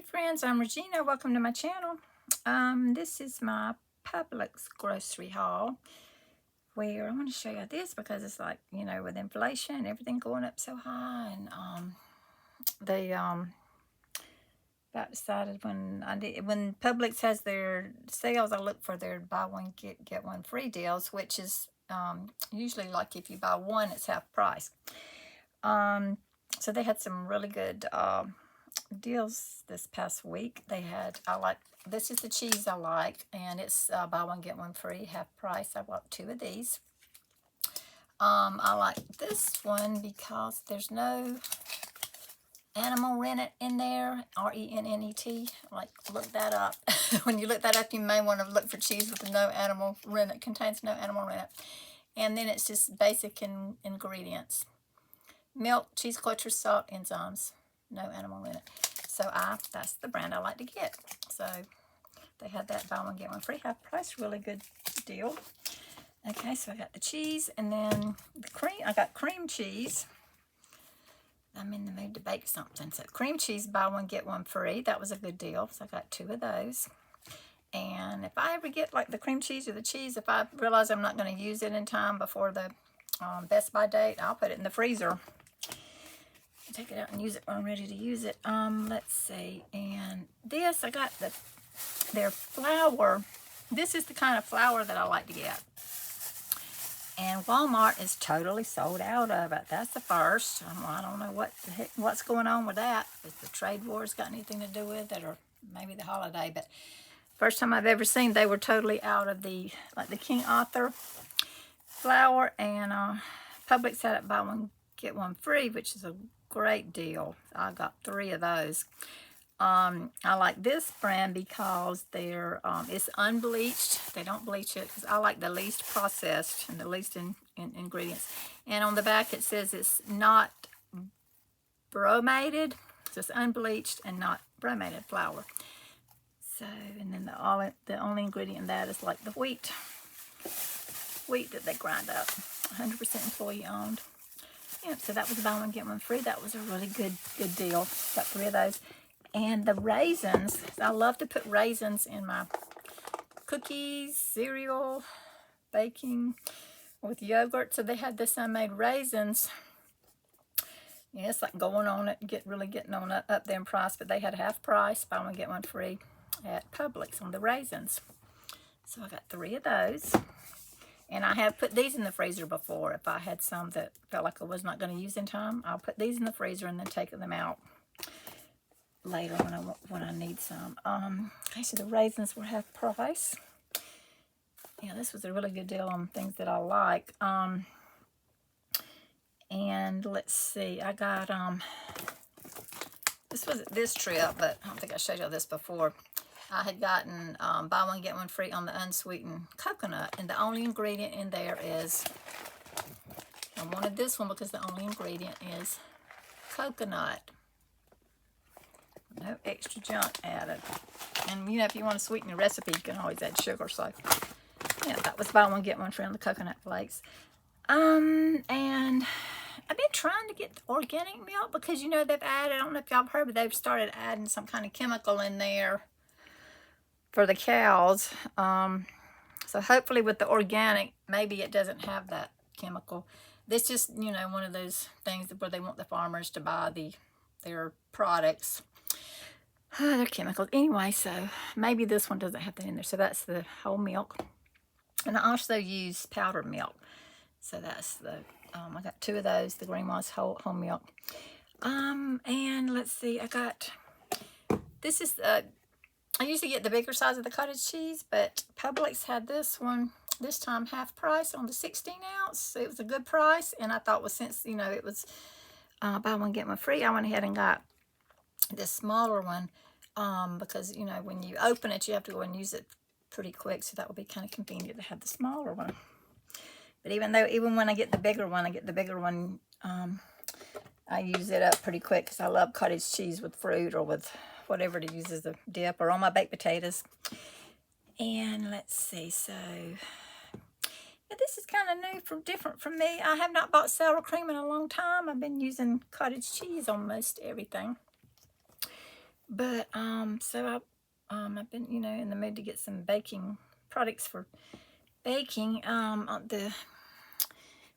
friends, I'm Regina. Welcome to my channel. This is my Publix grocery haul where I want to show you this because it's like, with inflation and everything going up so high, and they about decided when Publix has their sales, I look for their buy one get one free deals, which is usually like if you buy one, it's half price. So they had some really good deals this past week. This is the cheese I like, and it's buy one get one free, half price. I bought 2 of these. I like this one because there's no animal rennet in there, R-E-N-N-E-T. Like, look that up. When you look that up, you may want to look for cheese with no animal rennet, contains no animal rennet. And then it's just basic ingredients: milk, cheese culture, salt, enzymes, no animal rennet. So that's the brand I like to get. So they had that buy one get one free, half price, really good deal. Okay, so I got the cheese, and then the cream. I got cream cheese. I'm in the mood to bake something. So cream cheese, buy one get one free. That was a good deal. So I got 2 of those. And if I ever get like the cream cheese or the cheese, if I realize I'm not going to use it in time before the Best By date, I'll put it in the freezer. Take it out and use it when I'm ready to use it. Let's see. And this, I got their flour. This is the kind of flour that I like to get. And Walmart is totally sold out of it. That's the first. I don't know what's going on with that. If the trade war's got anything to do with it, or maybe the holiday. But first time I've ever seen they were totally out of the King Arthur flour. And Publix had it buy one get one free, which is a great deal. I got 3 of those. I like this brand because it's unbleached. They don't bleach it, because I like the least processed and the least in ingredients. And on the back it says it's not bromated. So it's unbleached and not bromated flour. So, and then the only ingredient in that is like the wheat that they grind up. 100% employee owned. Yeah, so that was buy one get one free. That was a really good deal. Got 3 of those. And the raisins, I love to put raisins in my cookies, cereal, baking with yogurt. So they had this unmade raisins. Yeah, it's like going on it, getting on up there in price. But they had half price, buy one get one free at Publix on the raisins. So I got 3 of those. And I have put these in the freezer before. If I had some that felt like I was not going to use in time, I'll put these in the freezer and then take them out later when I need some. Okay, so the raisins were half price. Yeah, this was a really good deal on things that I like. And let's see, I got this wasn't this trip, but I don't think I showed you this before. I had gotten buy one get one free on the unsweetened coconut, and the only ingredient in there is, I wanted this one because the only ingredient is coconut. No extra junk added. And if you want to sweeten your recipe, you can always add sugar. So yeah, that was buy one get one free on the coconut flakes. And I've been trying to get organic milk because they've added, I don't know if y'all have heard, but they've started adding some kind of chemical in there for the cows. So hopefully with the organic, maybe it doesn't have that chemical. This just, one of those things where they want the farmers to buy their products. They're chemicals. Anyway, so maybe this one doesn't have that in there. So that's the whole milk. And I also use powdered milk. So that's I got 2 of those, the green ones, whole milk. And let's see, this is I usually get the bigger size of the cottage cheese, but Publix had this one this time half price on the 16 ounce. So it was a good price, and I thought, since it was buy one get one free, I went ahead and got this smaller one, because when you open it, you have to go and use it pretty quick. So that would be kind of convenient to have the smaller one. But even when I get the bigger one, I use it up pretty quick because I love cottage cheese with fruit or with whatever to use as a dip, or on my baked potatoes. And let's see, so yeah, this is kind of different from me. I have not bought sour cream in a long time. I've been using cottage cheese on most everything. But so I've been, you know, in the mood to get some baking products for baking. On the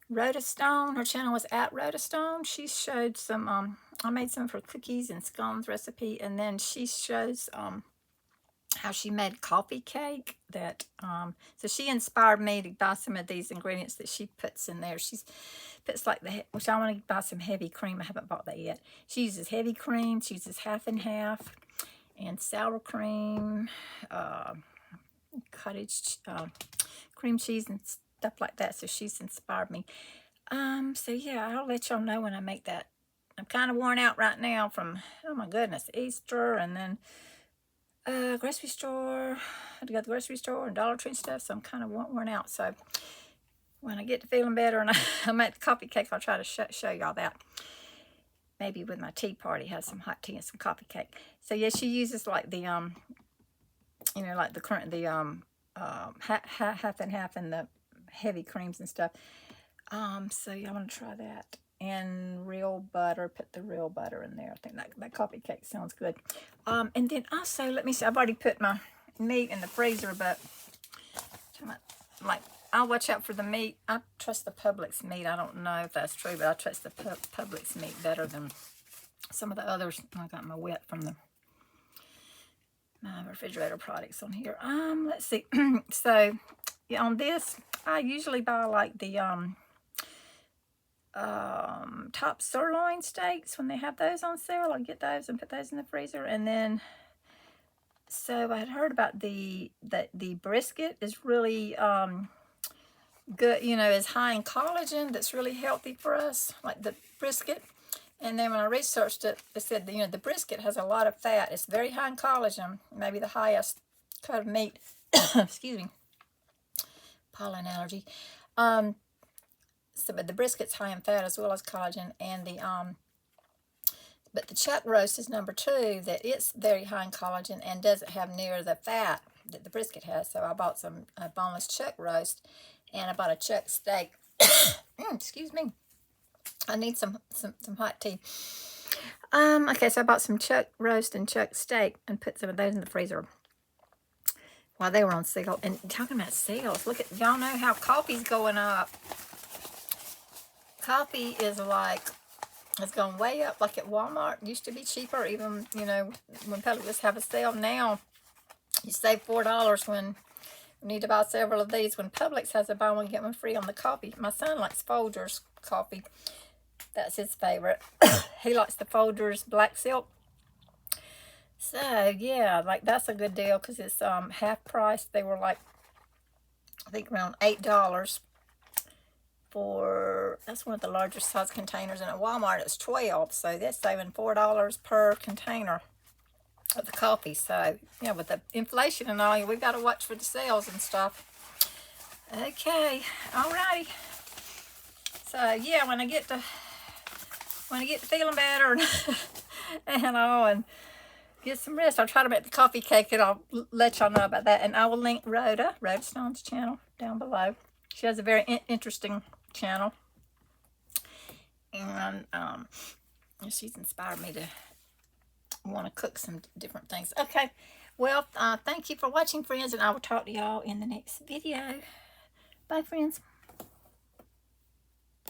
Rhoda Stone, her channel was at Rhoda Stone. She showed some I made some of her cookies and scones recipe, and then she shows how she made coffee cake that so she inspired me to buy some of these ingredients that she puts in there. She's puts like which I want to buy some heavy cream. I haven't bought that yet. She uses heavy cream. She uses half and half, and sour cream, cottage cream cheese and stuff like that. So she's inspired me. So yeah, I'll let y'all know when I make that. I'm kind of worn out right now from, oh my goodness, Easter, and then grocery store. I had to go to the grocery store and Dollar Tree and stuff, so I'm kind of worn out. So when I get to feeling better and I make the coffee cake, I'll try to show y'all that. Maybe with my tea party, have some hot tea and some coffee cake. So yeah, she uses like the you know, like the current half and half and the heavy creams and stuff. So yeah, I'm gonna try that. And real butter, put the real butter in there. I think that coffee cake sounds good. And then also, let me see, I've already put my meat in the freezer, but like, I'll watch out for the meat. I trust the Publix meat. I don't know if that's true, but I trust the Publix meat better than some of the others. I got my wet from my refrigerator products on here. Let's see. So yeah, on this, I usually buy like the top sirloin steaks when they have those on sale. I'll get those and put those in the freezer. And then, so I had heard about the brisket is really good, you know, is high in collagen. That's really healthy for us, like the brisket. And then when I researched it, it said that, you know, the brisket has a lot of fat. It's very high in collagen, maybe the highest cut of meat. Excuse me, pollen allergy. So, but the brisket's high in fat as well as collagen, and but the chuck roast is number 2. That it's very high in collagen and doesn't have near the fat that the brisket has. So I bought some boneless chuck roast, and I bought a chuck steak. Excuse me. I need some hot tea. Okay, so I bought some chuck roast and chuck steak and put some of those in the freezer while they were on sale. And talking about sales, look at, y'all know how coffee's going up. Coffee is like, it's gone way up. Like at Walmart, it used to be cheaper, even, you know, when Publix have a sale now. You save $4 when you need to buy several of these. When Publix has a buy one, get one free on the coffee. My son likes Folgers coffee. That's his favorite. He likes the Folgers Black Silk. So, yeah, like that's a good deal because it's half price. They were like, I think around $8 for, that's one of the larger size containers. And at Walmart, it's 12. So they're saving $4 per container of the coffee. So, yeah, with the inflation and all, we've got to watch for the sales and stuff. Okay, alrighty. So, yeah, when I get to feeling better and get some rest, I'll try to make the coffee cake, and I'll let y'all know about that. And I will link Rhoda Stone's channel down below. She has a very interesting channel, and she's inspired me to want to cook some different things. Okay, well, thank you for watching, friends, and I will talk to y'all in the next video. Bye, friends.